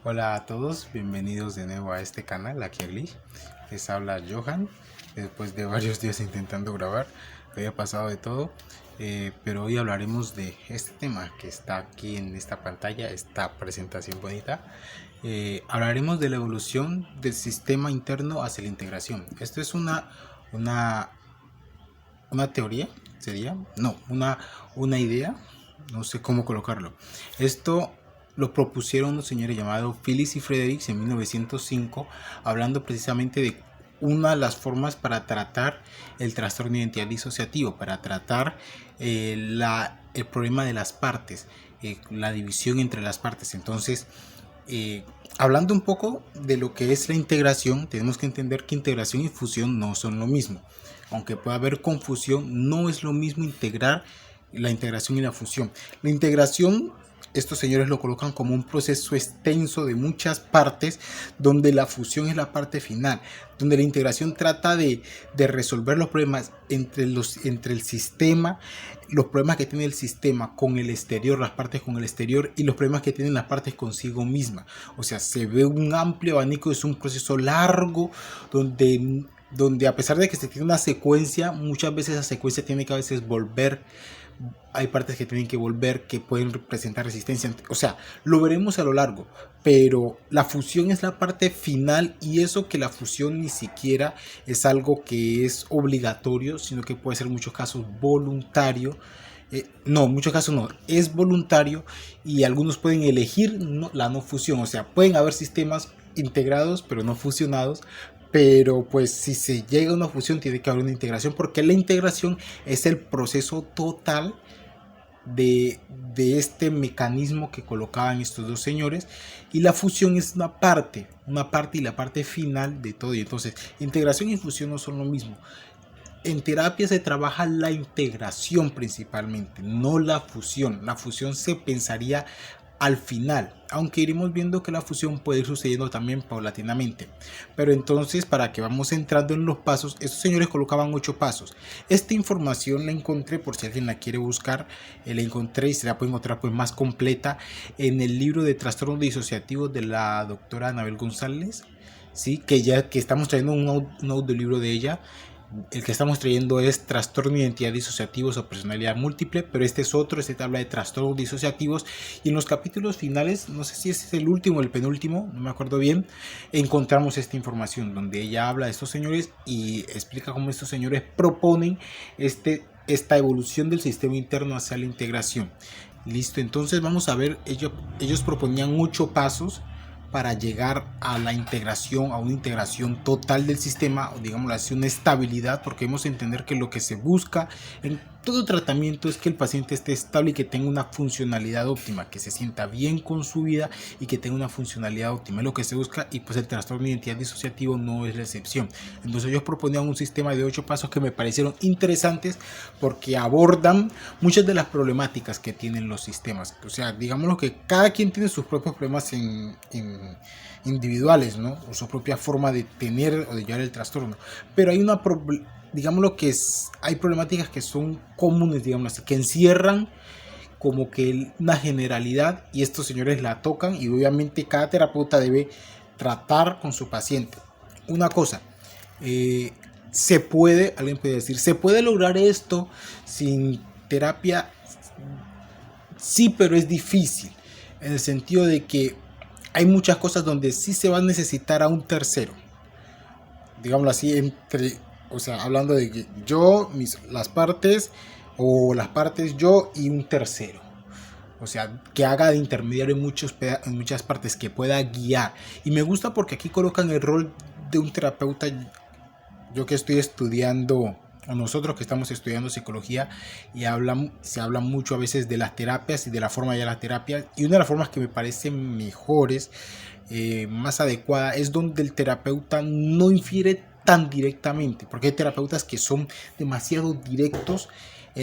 Hola a todos, bienvenidos de nuevo a este canal, aquí a Glitch. Les habla Johan, después de varios días intentando grabar, había pasado de todo, pero hoy hablaremos de este tema que está aquí en esta pantalla, esta presentación bonita. Hablaremos de la evolución del sistema interno hacia la integración. Esto es una teoría, sería, no, una idea, no sé cómo colocarlo. Esto lo propusieron unos señores llamados Phillips y Fredericks en 1905, hablando precisamente de una de las formas para tratar el trastorno de identidad disociativo, para tratar el problema de las partes, la división entre las partes. Entonces, hablando un poco de lo que es la integración, tenemos que entender que integración y fusión no son lo mismo. Aunque pueda haber confusión, no es lo mismo integrar la integración y la fusión. La integración, estos señores lo colocan como un proceso extenso de muchas partes, donde la fusión es la parte final, donde la integración trata de resolver los problemas entre el sistema, los problemas que tiene el sistema con el exterior, las partes con el exterior, y los problemas que tienen las partes consigo misma. O sea, se ve un amplio abanico, es un proceso largo donde a pesar de que se tiene una secuencia, muchas veces esa secuencia tiene que a veces volver. Hay partes que tienen que volver, que pueden representar resistencia. O sea, lo veremos a lo largo. Pero la fusión es la parte final, y eso que la fusión ni siquiera es algo que es obligatorio, sino que puede ser en muchos casos voluntario. No, en muchos casos no, es voluntario, y algunos pueden elegir la no fusión. O sea, pueden haber sistemas integrados pero no fusionados, pero pues si se llega a una fusión tiene que haber una integración, porque la integración es el proceso total de este mecanismo que colocaban estos dos señores, y la fusión es una parte y la parte final de todo. Y entonces integración y fusión no son lo mismo. En terapia se trabaja la integración principalmente, no la fusión. La fusión se pensaría al final, aunque iremos viendo que la fusión puede ir sucediendo también paulatinamente. Pero entonces, para que vamos entrando en los pasos, estos señores colocaban 8 pasos. Esta información la encontré, por si alguien la quiere buscar, la encontré y se la puede encontrar pues más completa en el libro de trastornos disociativos de la doctora Anabel González, sí, que estamos trayendo un audiolibro de ella. El que estamos trayendo es trastorno de identidad disociativos o personalidad múltiple, pero este es otro, este habla de trastornos disociativos. Y en los capítulos finales, no sé si es el último o el penúltimo, no me acuerdo bien, encontramos esta información donde ella habla de estos señores y explica cómo estos señores proponen esta evolución del sistema interno hacia la integración. Listo, entonces vamos a ver, ellos proponían 8 pasos para llegar a la integración, a una integración total del sistema, o digámoslo así, una estabilidad, porque debemos entender que lo que se busca en todo tratamiento es que el paciente esté estable y que tenga una funcionalidad óptima, que se sienta bien con su vida y que tenga una funcionalidad óptima, es lo que se busca. Y pues el trastorno de identidad disociativo no es la excepción. Entonces ellos proponían un sistema de 8 pasos que me parecieron interesantes, porque abordan muchas de las problemáticas que tienen los sistemas. O sea, digámoslo que cada quien tiene sus propios problemas individuales, ¿no? O su propia forma de tener o de llevar el trastorno. Pero hay digámoslo que hay problemáticas que son comunes, digamos así, que encierran como que una generalidad, y estos señores la tocan, y obviamente cada terapeuta debe tratar con su paciente. Una cosa, alguien puede decir, ¿se puede lograr esto sin terapia? Sí, pero es difícil, en el sentido de que hay muchas cosas donde sí se va a necesitar a un tercero, digámoslo así, o sea, hablando de que las partes, o las partes yo y un tercero. O sea, que haga de intermediario en muchas partes, que pueda guiar. Y me gusta porque aquí colocan el rol de un terapeuta. Yo que estoy estudiando, o nosotros que estamos estudiando psicología, y se habla mucho a veces de las terapias y de la forma de las terapias. Y una de las formas que me parecen mejores, más adecuada, es donde el terapeuta no infiere tan directamente, porque hay terapeutas que son demasiado directos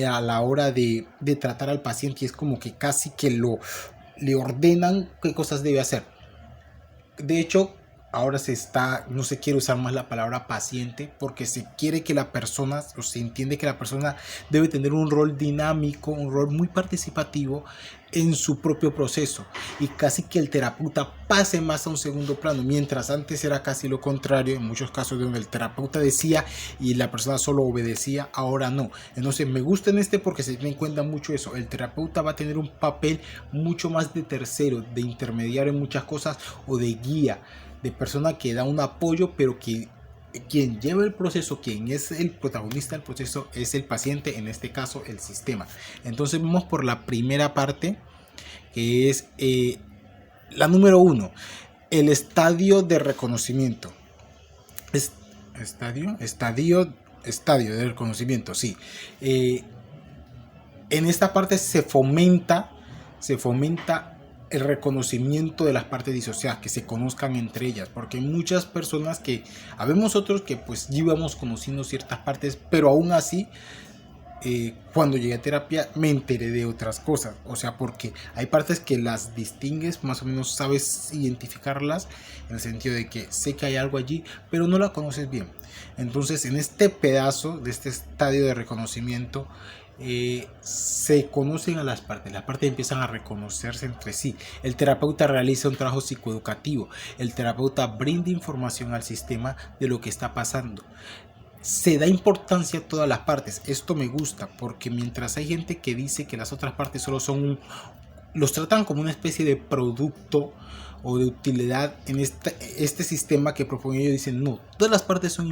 a la hora de tratar al paciente, y es como que casi que le ordenan qué cosas debe hacer. De hecho, ahora no se quiere usar más la palabra paciente, porque se quiere que la persona, o se entiende que la persona debe tener un rol dinámico, un rol muy participativo en su propio proceso, y casi que el terapeuta pase más a un segundo plano, mientras antes era casi lo contrario, en muchos casos donde el terapeuta decía y la persona solo obedecía, ahora no. Entonces me gusta en este porque se tiene en cuenta mucho eso, el terapeuta va a tener un papel mucho más de tercero, de intermediario en muchas cosas, o de guía, de persona que da un apoyo, pero que quien lleva el proceso, quien es el protagonista del proceso, es el paciente, en este caso el sistema. Entonces vamos por la primera parte, que es la número 1, el estadio de reconocimiento. Estadio de reconocimiento, sí. En esta parte se fomenta el reconocimiento de las partes disociadas, que se conozcan entre ellas, porque hay muchas personas que, habemos otros que pues íbamos conociendo ciertas partes, pero aún así cuando llegué a terapia me enteré de otras cosas, o sea, porque hay partes que las distingues, más o menos sabes identificarlas, en el sentido de que sé que hay algo allí, pero no la conoces bien. Entonces en este pedazo de este estadio de reconocimiento, se conocen a las partes empiezan a reconocerse entre sí, el terapeuta realiza un trabajo psicoeducativo, el terapeuta brinda información al sistema de lo que está pasando, se da importancia a todas las partes. Esto me gusta porque mientras hay gente que dice que las otras partes solo los tratan como una especie de producto o de utilidad en este sistema que propone, ellos dicen no, todas las partes son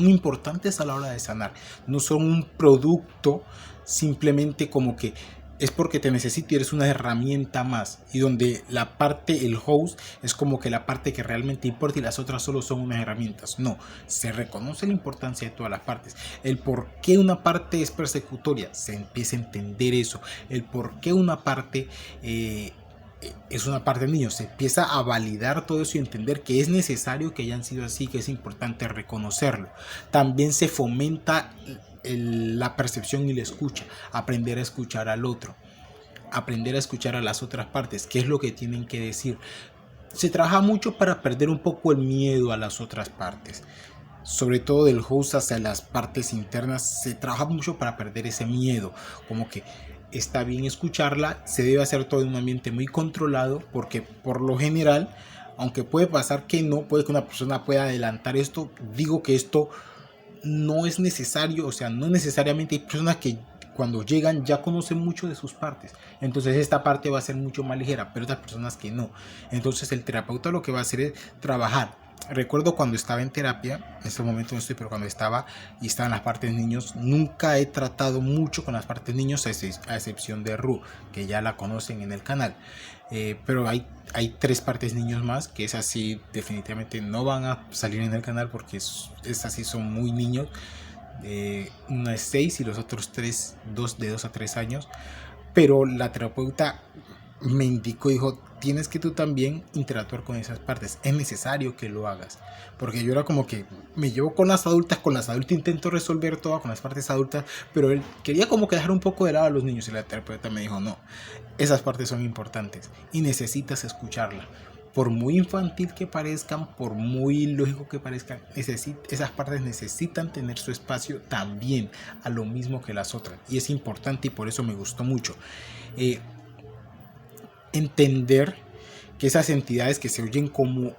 importantes a la hora de sanar, no son un producto simplemente como que es porque te necesito y eres una herramienta más, y donde la parte, el host, es como que la parte que realmente importa y las otras solo son unas herramientas. No, se reconoce la importancia de todas las partes, el por qué una parte es persecutoria, se empieza a entender eso, el por qué una parte es una parte de niños, se empieza a validar todo eso y entender que es necesario que hayan sido así, que es importante reconocerlo. También se fomenta la percepción y la escucha, aprender a escuchar al otro, aprender a escuchar a las otras partes, qué es lo que tienen que decir. Se trabaja mucho para perder un poco el miedo a las otras partes, sobre todo del host hacia las partes internas, se trabaja mucho para perder ese miedo, como que está bien escucharla, se debe hacer todo en un ambiente muy controlado, porque por lo general, aunque puede pasar que no, puede que una persona pueda adelantar esto, digo que esto no es necesario, o sea, no necesariamente hay personas que cuando llegan ya conocen mucho de sus partes, entonces esta parte va a ser mucho más ligera, pero otras personas que no. Entonces el terapeuta lo que va a hacer es trabajar. Recuerdo cuando estaba en terapia, en este momento no estoy, pero cuando estaba y estaban las partes niños, nunca he tratado mucho con las partes niños, a excepción de Ru, que ya la conocen en el canal. Pero hay 3 partes niños más, que es así, definitivamente no van a salir en el canal porque es así, son muy niños. Una es 6 y los otros 3, de 2 a 3 años. Pero la terapeuta me indicó, dijo, tienes que tú también interactuar con esas partes, es necesario que lo hagas, porque yo era como que me llevo con las adultas intento resolver todo con las partes adultas, pero él quería como que dejar un poco de lado a los niños, y la terapeuta me dijo, no, esas partes son importantes y necesitas escucharla, por muy infantil que parezcan, por muy lógico que parezcan, esas partes necesitan tener su espacio también, a lo mismo que las otras, y es importante, y por eso me gustó mucho entender que esas entidades que se oyen como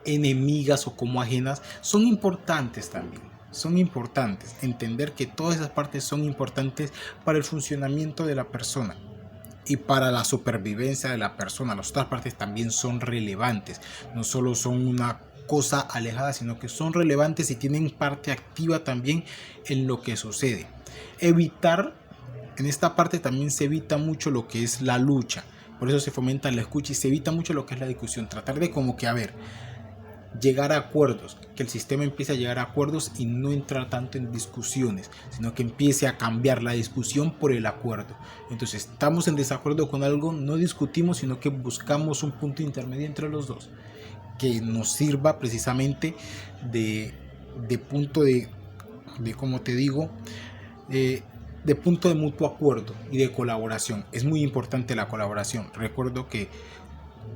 enemigas o como ajenas son importantes también. Son importantes. Entender que todas esas partes son importantes para el funcionamiento de la persona y para la supervivencia de la persona. Las otras partes también son relevantes. No solo son una cosa alejada, sino que son relevantes y tienen parte activa también en lo que sucede. En esta parte también se evita mucho lo que es la lucha. Por eso se fomenta la escucha y se evita mucho lo que es la discusión. Tratar de como que, llegar a acuerdos, que el sistema empiece a llegar a acuerdos y no entrar tanto en discusiones, sino que empiece a cambiar la discusión por el acuerdo. Entonces, estamos en desacuerdo con algo, no discutimos, sino que buscamos un punto intermedio entre los dos, que nos sirva precisamente de punto de como te digo, de punto de mutuo acuerdo y de colaboración. Es muy importante la colaboración. Recuerdo que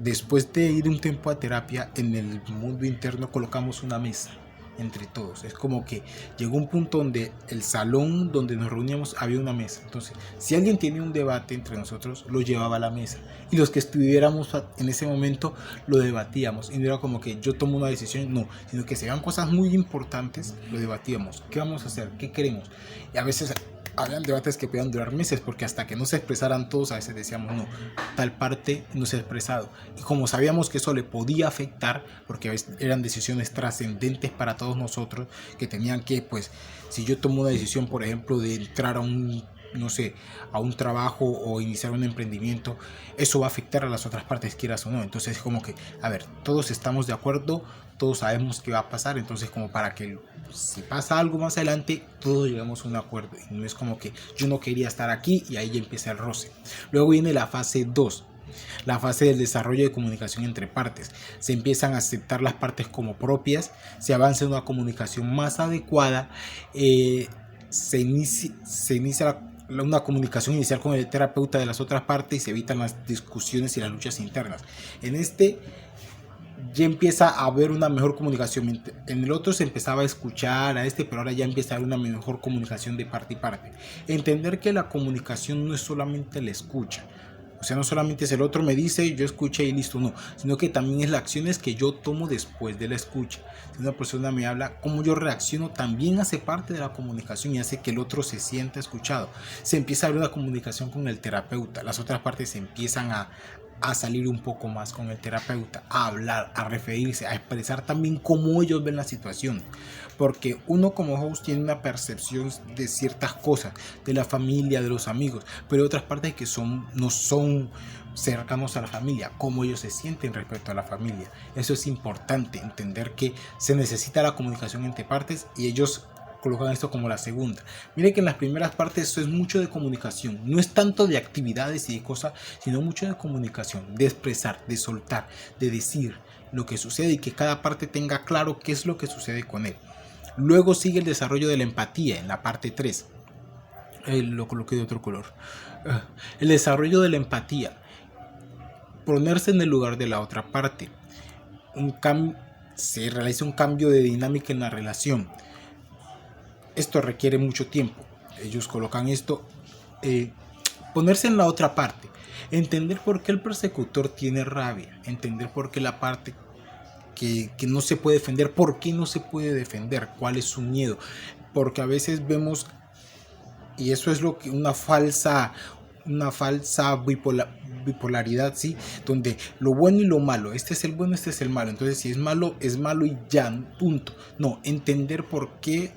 después de ir un tiempo a terapia, en el mundo interno colocamos una mesa entre todos. Es como que llegó un punto donde el salón donde nos reuníamos había una mesa. Entonces, si alguien tenía un debate entre nosotros, lo llevaba a la mesa. Y los que estuviéramos en ese momento lo debatíamos. Y no era como que yo tomo una decisión, no, sino que se vean cosas muy importantes, lo debatíamos. ¿Qué vamos a hacer? ¿Qué queremos? Y a veces habían debates que podían durar meses, porque hasta que no se expresaran todos, a veces decíamos, no, tal parte no se ha expresado. Y como sabíamos que eso le podía afectar, porque a veces eran decisiones trascendentes para todos nosotros, que tenían que, pues, si yo tomo una decisión, por ejemplo, de entrar a un, no sé, a un trabajo o iniciar un emprendimiento, eso va a afectar a las otras partes, quieras o no. Entonces, como que, a ver, todos estamos de acuerdo, todos sabemos qué va a pasar, entonces como para que si pasa algo más adelante, todos llegamos a un acuerdo. Y no es como que yo no quería estar aquí y ahí ya empieza el roce. Luego viene la fase 2. La fase del desarrollo de comunicación entre partes. Se empiezan a aceptar las partes como propias, se avanza en una comunicación más adecuada, se inicia una comunicación inicial con el terapeuta de las otras partes y se evitan las discusiones y las luchas internas. En este ya empieza a haber una mejor comunicación. En el otro se empezaba a escuchar a pero ahora ya empieza a haber una mejor comunicación de parte y parte. Entender que la comunicación no es solamente la escucha. O sea, no solamente es el otro me dice, yo escuché y listo, no. Sino que también es las acciones que yo tomo después de la escucha. Si una persona me habla, cómo yo reacciono también hace parte de la comunicación y hace que el otro se sienta escuchado. Se empieza a ver una comunicación con el terapeuta. Las otras partes se empiezan a salir un poco más con el terapeuta, a hablar, a referirse, a expresar también cómo ellos ven la situación. Porque uno como host tiene una percepción de ciertas cosas, de la familia, de los amigos, pero hay otras partes que no son cercanos a la familia, cómo ellos se sienten respecto a la familia. Eso es importante, entender que se necesita la comunicación entre partes y ellos colocan esto como la segunda. Mire que en las primeras partes esto es mucho de comunicación, no es tanto de actividades y de cosas, sino mucho de comunicación, de expresar, de soltar, de decir lo que sucede y que cada parte tenga claro qué es lo que sucede con él. Luego sigue el desarrollo de la empatía en la parte 3. Lo coloqué de otro color. El desarrollo de la empatía, ponerse en el lugar de la otra parte. Se realiza un cambio de dinámica en la relación. Esto requiere mucho tiempo. Ellos colocan esto, ponerse en la otra parte, entender por qué el persecutor tiene rabia, entender por qué la parte que no se puede defender, por qué no se puede defender, cuál es su miedo, porque a veces vemos, y eso es lo que una falsa bipolaridad, ¿sí? Donde lo bueno y lo malo, este es el bueno, este es el malo, entonces si es malo y ya, punto. No, entender por qué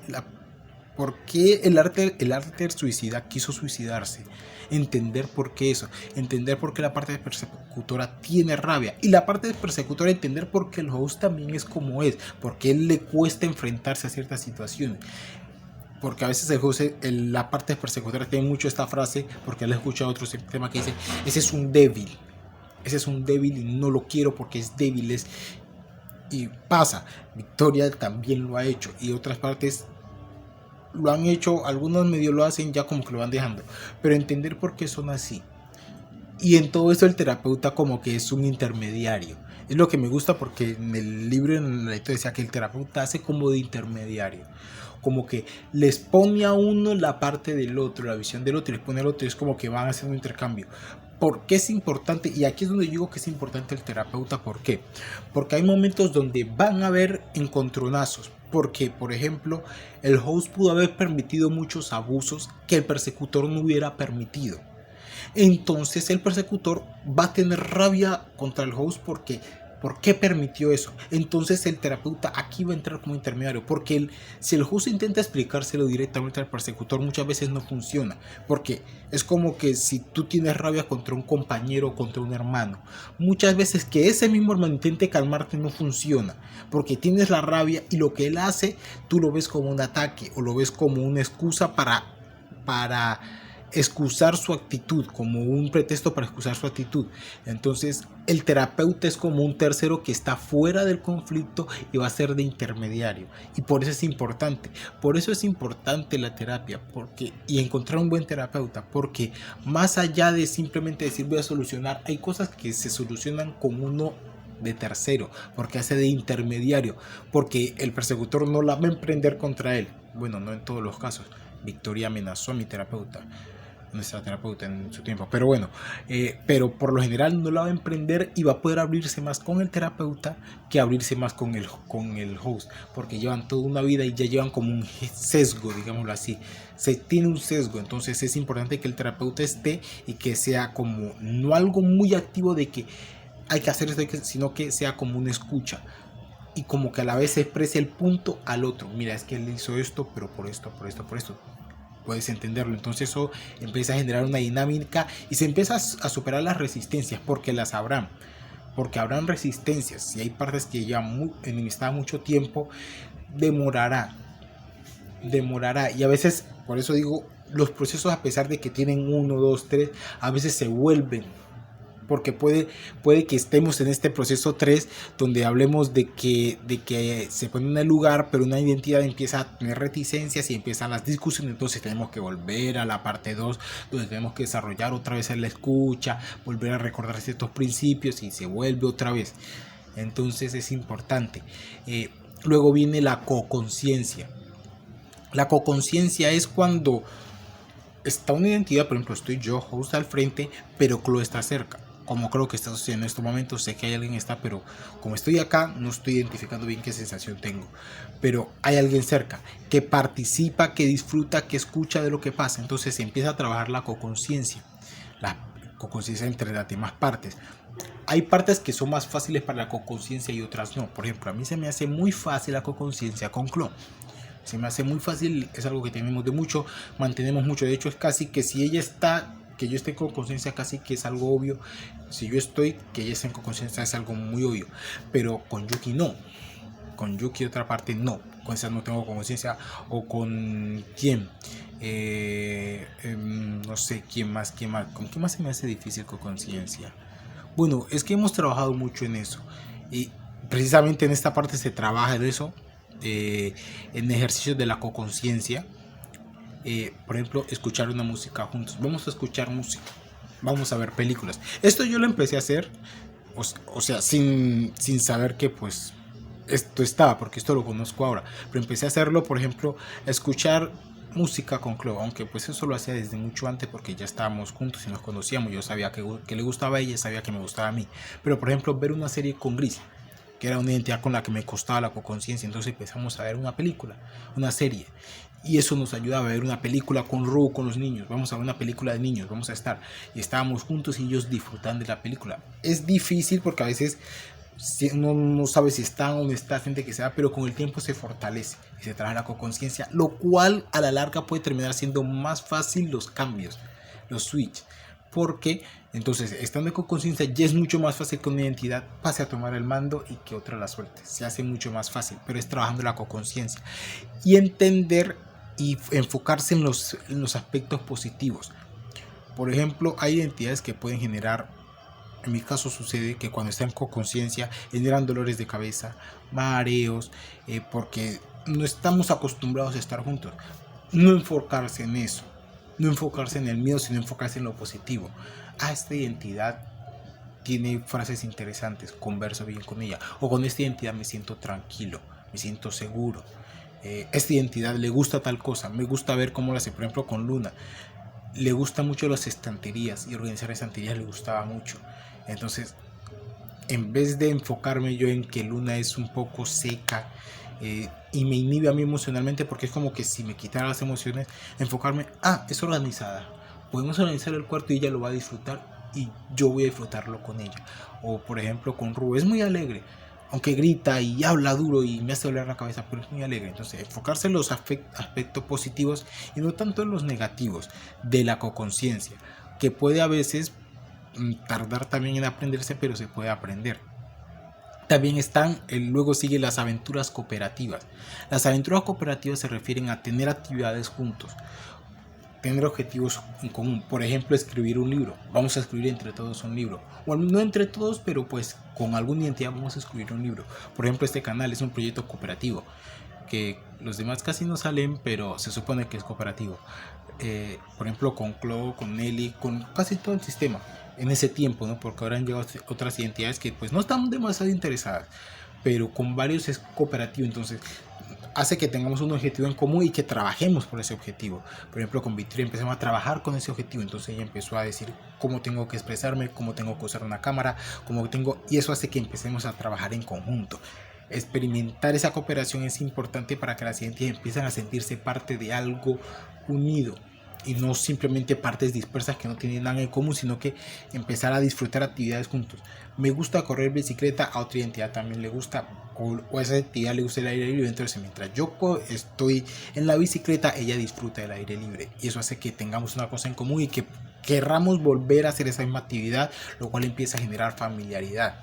el arte suicida quiso suicidarse, entender por qué eso, entender por qué la parte persecutora tiene rabia y la parte persecutora entender por qué el host también es como es, porque él le cuesta enfrentarse a ciertas situaciones. Porque a veces la parte persecutora tiene mucho esta frase, porque él ha escuchado otro tema que dice, ese es un débil y no lo quiero porque es débil, y pasa. Victoria también lo ha hecho y otras partes lo han hecho, algunos medio lo hacen ya como que lo van dejando, pero entender por qué son así. Y en todo esto el terapeuta como que es un intermediario. Es lo que me gusta porque en el libro, en la lectura decía que el terapeuta hace como de intermediario, como que les pone a uno la parte del otro, la visión del otro, y les pone al otro, y es como que van haciendo un intercambio. ¿Por qué es importante? Y aquí es donde yo digo que es importante el terapeuta. ¿Por qué? Porque hay momentos donde van a haber encontronazos. Porque, por ejemplo, el host pudo haber permitido muchos abusos que el persecutor no hubiera permitido. Entonces el persecutor va a tener rabia contra el host porque ¿por qué permitió eso? Entonces el terapeuta aquí va a entrar como intermediario, porque si el host intenta explicárselo directamente al persecutor, muchas veces no funciona, porque es como que si tú tienes rabia contra un compañero o contra un hermano, muchas veces que ese mismo hermano intente calmarte no funciona, porque tienes la rabia y lo que él hace, tú lo ves como un ataque o lo ves como una excusa para excusar su actitud, como un pretexto para excusar su actitud. Entonces el terapeuta es como un tercero que está fuera del conflicto y va a ser de intermediario, y por eso es importante. Por eso es importante la terapia, y encontrar un buen terapeuta, porque más allá de simplemente decir voy a solucionar, hay cosas que se solucionan con uno de tercero, porque hace de intermediario, porque el persecutor no la va a emprender contra él. Bueno, no en todos los casos. Victoria amenazó a mi terapeuta, nuestra terapeuta en su tiempo, pero bueno, pero por lo general no la va a emprender y va a poder abrirse más con el terapeuta que abrirse más con el host, porque llevan toda una vida y ya llevan como un sesgo, digámoslo así. Se tiene un sesgo, entonces es importante que el terapeuta esté y que sea como no algo muy activo de que hay que hacer esto, sino que sea como una escucha y como que a la vez se exprese el punto al otro. Mira, es que él hizo esto, pero por esto, por esto, por esto. Puedes entenderlo. Entonces eso empieza a generar una dinámica y se empieza a superar las resistencias, porque las habrán. Porque habrán resistencias. Si hay partes que llevan enemistad mucho tiempo, demorará. Y a veces, por eso digo, los procesos, a pesar de que tienen 1, 2, 3, a veces se vuelven. Porque puede que estemos en este proceso 3 donde hablemos de que se pone en el lugar, pero una identidad empieza a tener reticencias y empiezan las discusiones. Entonces tenemos que volver a la parte 2 donde tenemos que desarrollar otra vez la escucha, volver a recordar ciertos principios y se vuelve otra vez. Entonces es importante. Luego viene la coconciencia. La coconciencia es cuando está una identidad, por ejemplo, estoy yo, host, al frente, pero Chloe está cerca. Como creo que está sucediendo en estos momentos, sé que hay alguien está, pero como estoy acá, no estoy identificando bien qué sensación tengo. Pero hay alguien cerca, que participa, que disfruta, que escucha de lo que pasa. Entonces se empieza a trabajar la coconciencia. La coconciencia entre las demás partes. Hay partes que son más fáciles para la coconciencia y otras no. Por ejemplo, a mí se me hace muy fácil la coconciencia con Chloe. Se me hace muy fácil, es algo que tenemos de mucho, mantenemos mucho. De hecho, es casi que si ella está, que yo esté con conciencia, casi que es algo obvio. Si yo estoy, que ella esté con conciencia, es algo muy obvio. Pero con Yuki no. Con Yuki, otra parte, no. Con esa no tengo conciencia. O con quién. No sé, quién más. ¿Con quién más se me hace difícil con conciencia? Bueno, es que hemos trabajado mucho en eso. Y precisamente en esta parte se trabaja en eso. En ejercicios de la coconciencia, por ejemplo, escuchar una música juntos. Vamos a escuchar música, vamos a ver películas. Esto yo lo empecé a hacer, o sea, sin saber que pues esto estaba, porque esto lo conozco ahora, pero empecé a hacerlo, por ejemplo, a escuchar música con Chloe, aunque pues eso lo hacía desde mucho antes, porque ya estábamos juntos y nos conocíamos. Yo sabía que le gustaba a ella, sabía que me gustaba a mí. Pero por ejemplo, ver una serie con Gris, que era una identidad con la que me costaba la coconciencia, entonces empezamos a ver una película, una serie, y eso nos ayudaba a ver una película con Ru, con los niños. Vamos a ver una película de niños, vamos a estar, y estábamos juntos y ellos disfrutan de la película. Es difícil porque a veces uno no sabe si está o no está, gente que sea, pero con el tiempo se fortalece y se trae la coconciencia, lo cual a la larga puede terminar siendo más fácil los cambios, los switch, porque entonces estando con conciencia ya es mucho más fácil que una identidad pase a tomar el mando y que otra la suelte. Se hace mucho más fácil, pero es trabajando la coconciencia y entender y enfocarse en los aspectos positivos. Por ejemplo, hay identidades que pueden generar, en mi caso sucede que cuando están con conciencia generan dolores de cabeza, mareos, porque no estamos acostumbrados a estar juntos. No enfocarse en eso, no enfocarse en el miedo, sino enfocarse en lo positivo. Esta identidad tiene frases interesantes, converso bien con ella, o con esta identidad me siento tranquilo, me siento seguro. Esta identidad le gusta tal cosa, me gusta ver cómo lo hace. Por ejemplo, con Luna le gusta mucho las estanterías y organizar estanterías le gustaba mucho. Entonces, en vez de enfocarme yo en que Luna es un poco seca y me inhibe a mí emocionalmente, porque es como que si me quitara las emociones, enfocarme, es organizada, podemos organizar el cuarto y ella lo va a disfrutar y yo voy a disfrutarlo con ella. O por ejemplo con Ru, es muy alegre, aunque grita y habla duro y me hace doler la cabeza, pero es muy alegre. Entonces enfocarse en los aspectos positivos y no tanto en los negativos de la coconciencia, que puede a veces tardar también en aprenderse, pero se puede aprender. También luego siguen las aventuras cooperativas. Las aventuras cooperativas se refieren a tener actividades juntos. tener objetivos en común. Por ejemplo, escribir un libro. Vamos a escribir entre todos un libro. Bueno, no entre todos, pero pues con alguna identidad vamos a escribir un libro. Por ejemplo, este canal es un proyecto cooperativo, que los demás casi no salen, pero se supone que es cooperativo. Por ejemplo, con Clo, con Nelly, con casi todo el sistema en ese tiempo, ¿no? Porque ahora han llegado otras identidades que pues no están demasiado interesadas, pero con varios es cooperativo. Entonces hace que tengamos un objetivo en común y que trabajemos por ese objetivo. Por ejemplo, con Victoria empezamos a trabajar con ese objetivo. Entonces ella empezó a decir cómo tengo que expresarme, cómo tengo que usar una cámara, y eso hace que empecemos a trabajar en conjunto. Experimentar esa cooperación es importante para que las identidades empiecen a sentirse parte de algo unido y no simplemente partes dispersas que no tienen nada en común, sino que empezar a disfrutar actividades juntos. Me gusta correr bicicleta, a otra identidad también le gusta, o a esa actividad le gusta el aire libre. Entonces mientras yo estoy en la bicicleta, ella disfruta del aire libre, y eso hace que tengamos una cosa en común y que querramos volver a hacer esa misma actividad, lo cual empieza a generar familiaridad.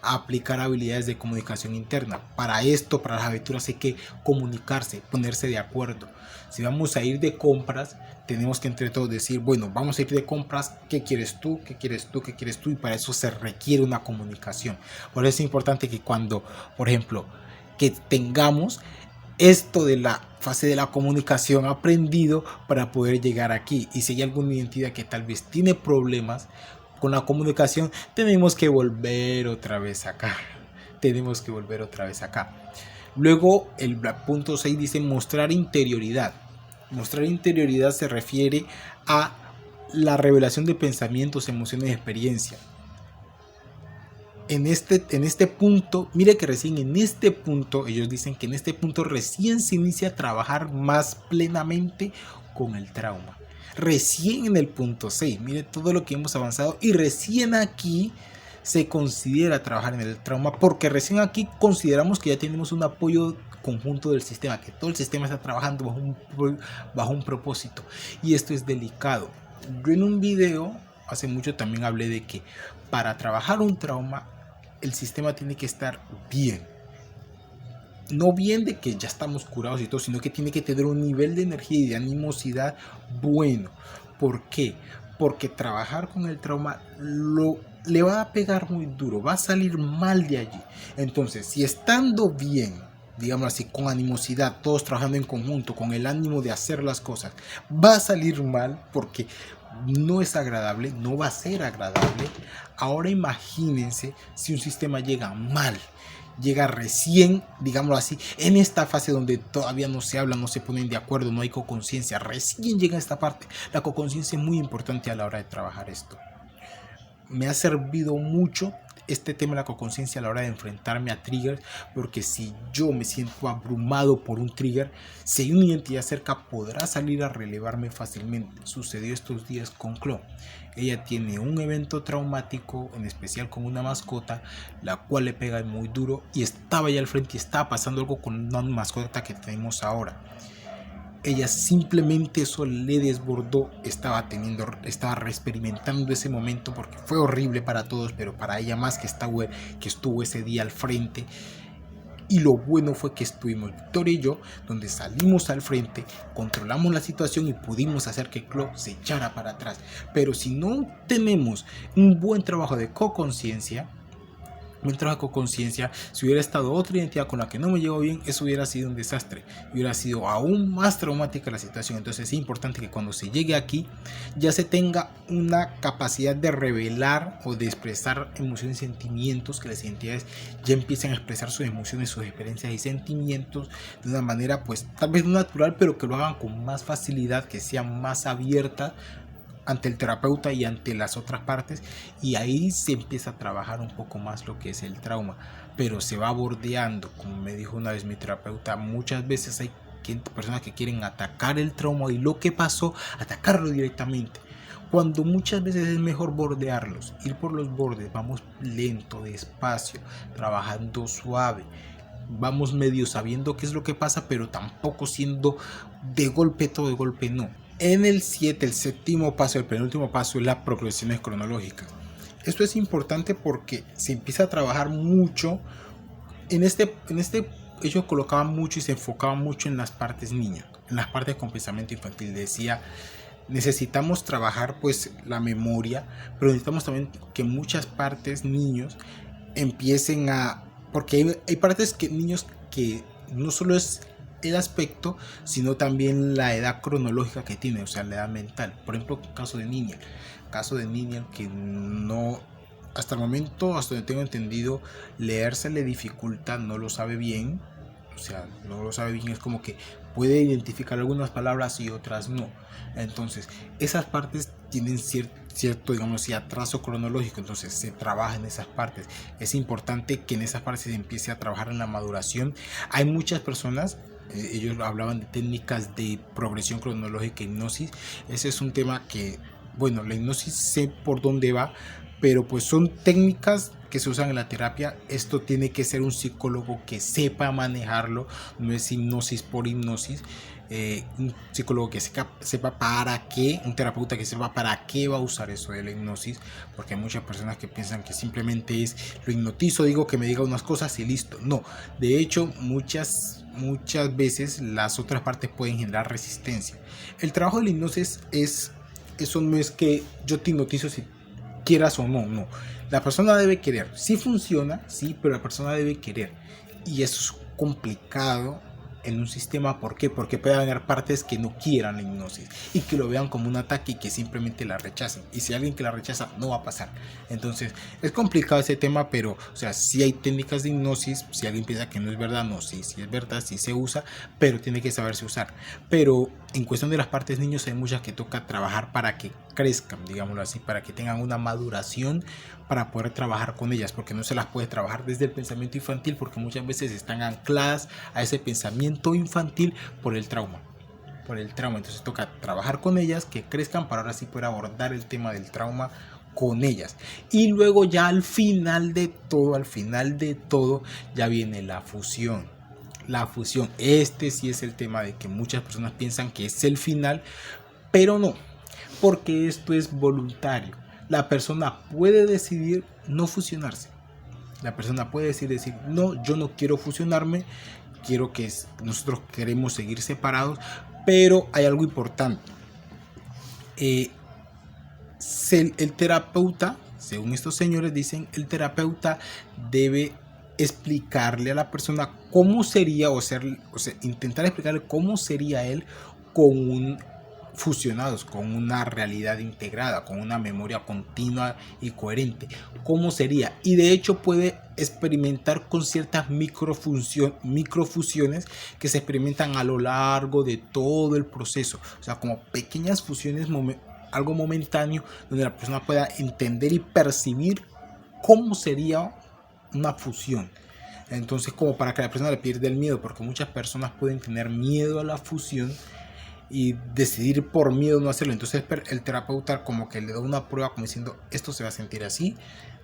A aplicar habilidades de comunicación interna. Para esto, para las aventuras, hay que comunicarse, ponerse de acuerdo. Si vamos a ir de compras, tenemos que entre todos decir, bueno, vamos a ir de compras, ¿qué quieres tú? ¿Qué quieres tú? ¿Qué quieres tú? Y para eso se requiere una comunicación. Por eso es importante que cuando, por ejemplo, que tengamos esto de la fase de la comunicación aprendido para poder llegar aquí. Y si hay alguna identidad que tal vez tiene problemas con la comunicación, tenemos que volver otra vez acá. Luego el punto 6 dice mostrar interioridad. Mostrar interioridad se refiere a la revelación de pensamientos, emociones y experiencia. En este punto, mire que recién en este punto, ellos dicen que en este punto recién se inicia a trabajar más plenamente con el trauma. Recién en el punto 6, mire todo lo que hemos avanzado, y recién aquí se considera trabajar en el trauma, porque recién aquí consideramos que ya tenemos un apoyo conjunto del sistema, que todo el sistema está trabajando bajo un propósito, y esto es delicado. Yo en un video hace mucho también hablé de que para trabajar un trauma el sistema tiene que estar bien. No bien de que ya estamos curados y todo, sino que tiene que tener un nivel de energía y de animosidad bueno. ¿Por qué? Porque trabajar con el trauma le va a pegar muy duro, va a salir mal de allí. Entonces, si estando bien, digamos así, con animosidad, todos trabajando en conjunto, con el ánimo de hacer las cosas, va a salir mal porque no es agradable, no va a ser agradable. Ahora imagínense si un sistema llega mal, llega recién, digámoslo así, en esta fase donde todavía no se habla, no se ponen de acuerdo, no hay coconciencia, recién llega esta parte. La coconciencia es muy importante a la hora de trabajar esto. Me ha servido mucho este tema de la coconciencia a la hora de enfrentarme a triggers, porque si yo me siento abrumado por un trigger, si hay una identidad cerca podrá salir a relevarme fácilmente. Sucedió estos días con Clo. Ella tiene un evento traumático, en especial con una mascota, la cual le pega muy duro, y estaba ya al frente y estaba pasando algo con una mascota que tenemos ahora. Ella simplemente eso le desbordó, estaba reexperimentando ese momento porque fue horrible para todos, pero para ella más, que estuvo ese día al frente. Y lo bueno fue que estuvimos Victoria y yo, donde salimos al frente, controlamos la situación y pudimos hacer que Clo se echara para atrás. Pero si no tenemos un buen trabajo de co-conciencia, si hubiera estado otra identidad con la que no me llevo bien, eso hubiera sido un desastre, hubiera sido aún más traumática la situación. Entonces es importante que cuando se llegue aquí ya se tenga una capacidad de revelar o de expresar emociones y sentimientos, que las identidades ya empiecen a expresar sus emociones, sus experiencias y sentimientos de una manera pues tal vez no natural, pero que lo hagan con más facilidad, que sean más abiertas ante el terapeuta y ante las otras partes, y ahí se empieza a trabajar un poco más lo que es el trauma, pero se va bordeando. Como me dijo una vez mi terapeuta, muchas veces hay personas que quieren atacar el trauma y lo que pasó, atacarlo directamente, cuando muchas veces es mejor bordearlos, ir por los bordes. Vamos lento, despacio, trabajando suave, vamos medio sabiendo qué es lo que pasa, pero tampoco siendo de golpe todo, de golpe no. En el 7, el séptimo paso, el penúltimo paso, es la progresiones cronológicas. Esto es importante porque se empieza a trabajar mucho. En este ellos colocaban mucho y se enfocaban mucho en las partes niñas, en las partes con pensamiento infantil. Decía, necesitamos trabajar pues la memoria, pero necesitamos también que muchas partes, niños, empiecen a... Porque hay partes que niños que no solo es el aspecto, sino también la edad cronológica que tiene, o sea, la edad mental. Por ejemplo, caso de niña que no, hasta el momento, hasta donde tengo entendido, leer se le dificulta, no lo sabe bien, o sea, no lo sabe bien, es como que puede identificar algunas palabras y otras no. Entonces, esas partes tienen cierto, digamos así, atraso cronológico, entonces se trabaja en esas partes. Es importante que en esas partes se empiece a trabajar en la maduración. Hay muchas personas, ellos hablaban de técnicas de progresión cronológica e hipnosis. Ese es un tema que, bueno, la hipnosis sé por dónde va, pero pues son técnicas que se usan en la terapia. Esto tiene que ser un psicólogo que sepa manejarlo, no es hipnosis por hipnosis. Un psicólogo que sepa para qué, un terapeuta que sepa para qué va a usar eso de la hipnosis, porque hay muchas personas que piensan que simplemente es lo hipnotizo, digo que me diga unas cosas y listo. No, de hecho muchas veces las otras partes pueden generar resistencia. El trabajo de la hipnosis es, eso no es que yo te hipnotizo si quieras o no, no. La persona debe querer. Sí funciona, sí, pero la persona debe querer. Y eso es complicado en un sistema. ¿Por qué? Porque puede haber partes que no quieran la hipnosis y que lo vean como un ataque y que simplemente la rechacen. Y si alguien que la rechaza, no va a pasar. Entonces, es complicado ese tema, pero, o sea, sí hay técnicas de hipnosis. Si alguien piensa que no es verdad, no, sí, sí es verdad, sí se usa, pero tiene que saberse usar. Pero en cuestión de las partes niños, hay muchas que toca trabajar para que crezcan, digámoslo así, para que tengan una maduración para poder trabajar con ellas, porque no se las puede trabajar desde el pensamiento infantil, porque muchas veces están ancladas a ese pensamiento infantil por el trauma. Entonces toca trabajar con ellas, que crezcan para ahora sí poder abordar el tema del trauma con ellas. Y luego ya al final de todo, ya viene la fusión. La fusión, este sí es el tema de que muchas personas piensan que es el final, pero no, porque esto es voluntario. La persona puede decidir no fusionarse. La persona puede decir, no, yo no quiero fusionarme, quiero que nosotros queremos seguir separados, pero hay algo importante. El terapeuta, según estos señores dicen, el terapeuta debe explicarle a la persona cómo sería, o sea, intentar explicarle cómo sería él con fusionados, con una realidad integrada, con una memoria continua y coherente, cómo sería. Y de hecho puede experimentar con ciertas microfusiones que se experimentan a lo largo de todo el proceso, o sea, como pequeñas fusiones, algo momentáneo, donde la persona pueda entender y percibir cómo sería una fusión. Entonces, como para que la persona le pierda el miedo, porque muchas personas pueden tener miedo a la fusión y decidir por miedo no hacerlo. Entonces el terapeuta como que le da una prueba como diciendo, esto se va a sentir así,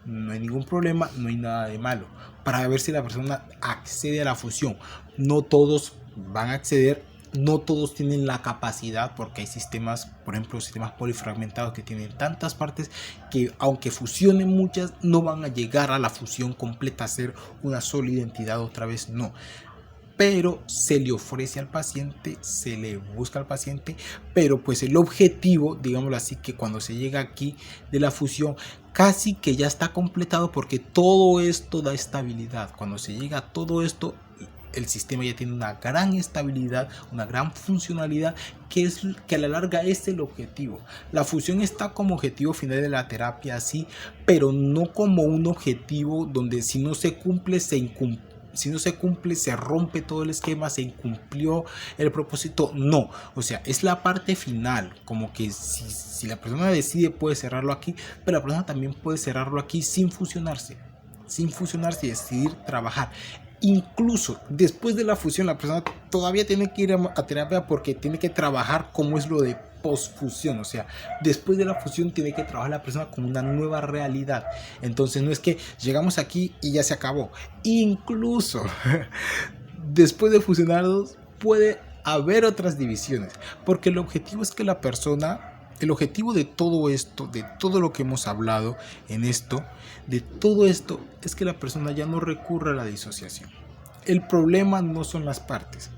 no hay ningún problema, no hay nada de malo, para ver si la persona accede a la fusión. No todos van a acceder, no todos tienen la capacidad, porque hay sistemas, por ejemplo, sistemas polifragmentados que tienen tantas partes que aunque fusionen muchas, no van a llegar a la fusión completa, a ser una sola identidad otra vez, no. Pero se le ofrece al paciente, se le busca al paciente, pero pues el objetivo, digámoslo así, que cuando se llega aquí de la fusión, casi que ya está completado, porque todo esto da estabilidad. Cuando se llega a todo esto, el sistema ya tiene una gran estabilidad, una gran funcionalidad, que a la larga es el objetivo. La fusión está como objetivo final de la terapia, sí, pero no como un objetivo donde si no se cumple, se rompe todo el esquema, se incumplió el propósito. No, o sea, es la parte final, como que si la persona decide puede cerrarlo aquí, pero la persona también puede cerrarlo aquí sin fusionarse y decidir trabajar. Incluso después de la fusión, la persona todavía tiene que ir a terapia, porque tiene que trabajar como es lo de posfusión. O sea, después de la fusión tiene que trabajar la persona con una nueva realidad. Entonces no es que llegamos aquí y ya se acabó. Incluso después de fusionados puede haber otras divisiones, porque el objetivo es que la persona, el objetivo de todo esto, de todo lo que hemos hablado en esto, de todo esto, es que la persona ya no recurra a la disociación. El problema no son las partes.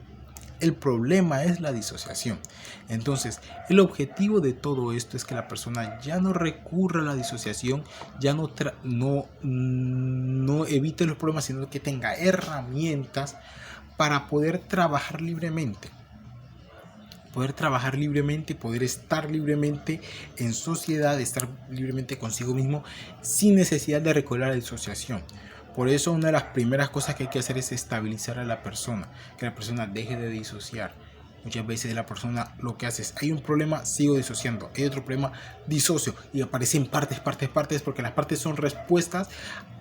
El problema es la disociación. Entonces, el objetivo de todo esto es que la persona ya no recurra a la disociación, ya no evite los problemas, sino que tenga herramientas para poder trabajar libremente. Poder trabajar libremente, poder estar libremente en sociedad, estar libremente consigo mismo sin necesidad de recurrir a la disociación. Por eso una de las primeras cosas que hay que hacer es estabilizar a la persona, que la persona deje de disociar. Muchas veces la persona lo que hace es, hay un problema, sigo disociando, hay otro problema, disocio, y aparecen partes, porque las partes son respuestas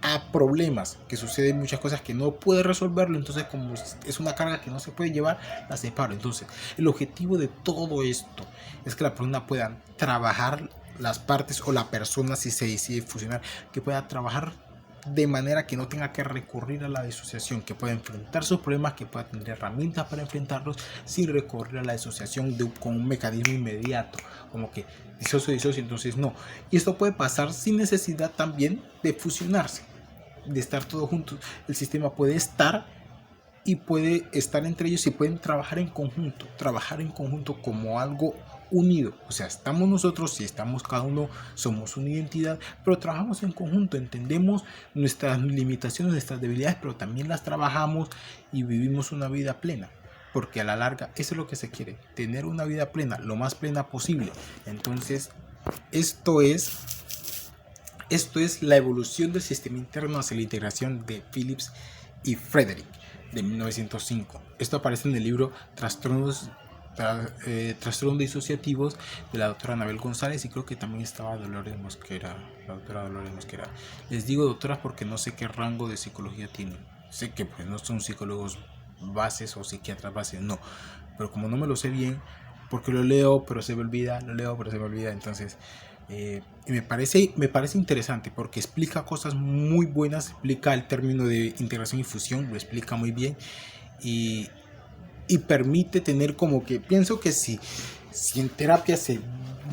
a problemas, que suceden muchas cosas que no puede resolverlo, entonces como es una carga que no se puede llevar, la separo. Entonces el objetivo de todo esto es que la persona pueda trabajar las partes, o la persona, si se decide fusionar, que pueda trabajar de manera que no tenga que recurrir a la disociación, que pueda enfrentar sus problemas, que pueda tener herramientas para enfrentarlos sin recurrir a la disociación con un mecanismo inmediato, como que disocio, entonces no. Y esto puede pasar sin necesidad también de fusionarse, de estar todos juntos. El sistema puede estar y puede estar entre ellos y pueden trabajar en conjunto como algo unido. O sea, estamos nosotros, si estamos cada uno, somos una identidad, pero trabajamos en conjunto, entendemos nuestras limitaciones, nuestras debilidades, pero también las trabajamos y vivimos una vida plena. Porque a la larga eso es lo que se quiere, tener una vida plena, lo más plena posible. Entonces, esto es la evolución del sistema interno hacia la integración de Phillips y Frederick, de 1905. Esto aparece en el libro Trastornos disociativos de la doctora Anabel González, y creo que también estaba Dolores Mosquera, la doctora Dolores Mosquera. Les digo doctoras porque no sé qué rango de psicología tienen. Sé que pues no son psicólogos bases o psiquiatras bases, no, pero como no me lo sé bien, porque lo leo pero se me olvida, entonces y me parece interesante porque explica cosas muy buenas, explica el término de integración y fusión, lo explica muy bien, y permite tener como que, pienso que si en terapia se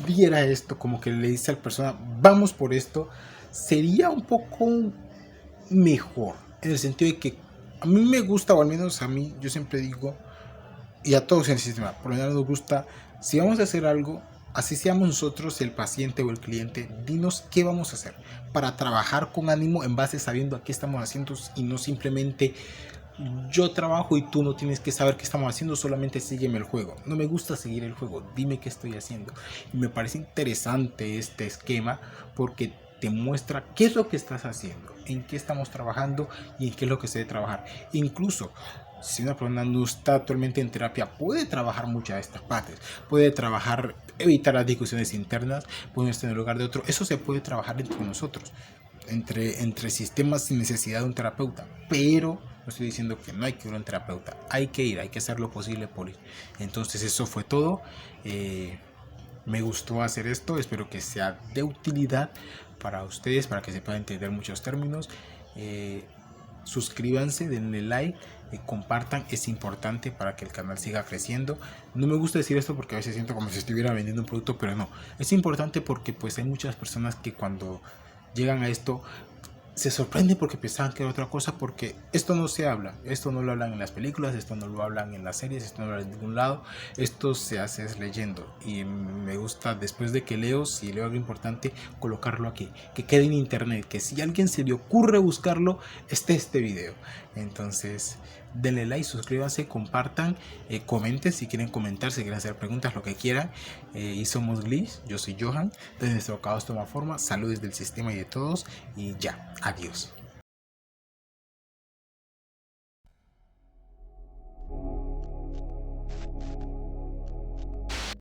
viera esto, como que le dice a la persona, vamos por esto, sería un poco mejor, en el sentido de que a mí me gusta, o al menos a mí, yo siempre digo, y a todos en el sistema, por lo general nos gusta, si vamos a hacer algo, así seamos nosotros el paciente o el cliente, dinos qué vamos a hacer para trabajar con ánimo, en base sabiendo a qué estamos haciendo, y no simplemente yo trabajo y tú no tienes que saber qué estamos haciendo, solamente sígueme el juego. No me gusta seguir el juego, dime qué estoy haciendo. Y me parece interesante este esquema porque te muestra qué es lo que estás haciendo, en qué estamos trabajando y en qué es lo que se debe trabajar. Incluso si una persona no está actualmente en terapia, puede trabajar muchas de estas partes, puede trabajar, evitar las discusiones internas, puede estar en el lugar de otro. Eso se puede trabajar entre nosotros, entre sistemas, sin necesidad de un terapeuta. Pero no estoy diciendo que no hay que ir a un terapeuta, hay que ir, hay que hacer lo posible por ir. Entonces eso fue todo. Me gustó hacer esto, espero que sea de utilidad para ustedes, para que se puedan entender muchos términos. Suscríbanse, denle like, compartan, es importante para que el canal siga creciendo. No me gusta decir esto porque a veces siento como si estuviera vendiendo un producto, pero no, es importante porque pues hay muchas personas que cuando llegan a esto se sorprenden porque pensaban que era otra cosa, porque esto no se habla, esto no lo hablan en las películas, esto no lo hablan en las series, esto no lo hablan en ningún lado, esto se hace es leyendo, y me gusta, después de que leo, si leo algo importante, colocarlo aquí, que quede en internet, que si a alguien se le ocurre buscarlo, esté este video. Entonces denle like, suscríbanse, compartan, comenten si quieren comentar, si quieren hacer preguntas, lo que quieran. Y somos Glitch, yo soy Johan, desde nuestro caos toma forma. Saludos del sistema y de todos, y ya, adiós.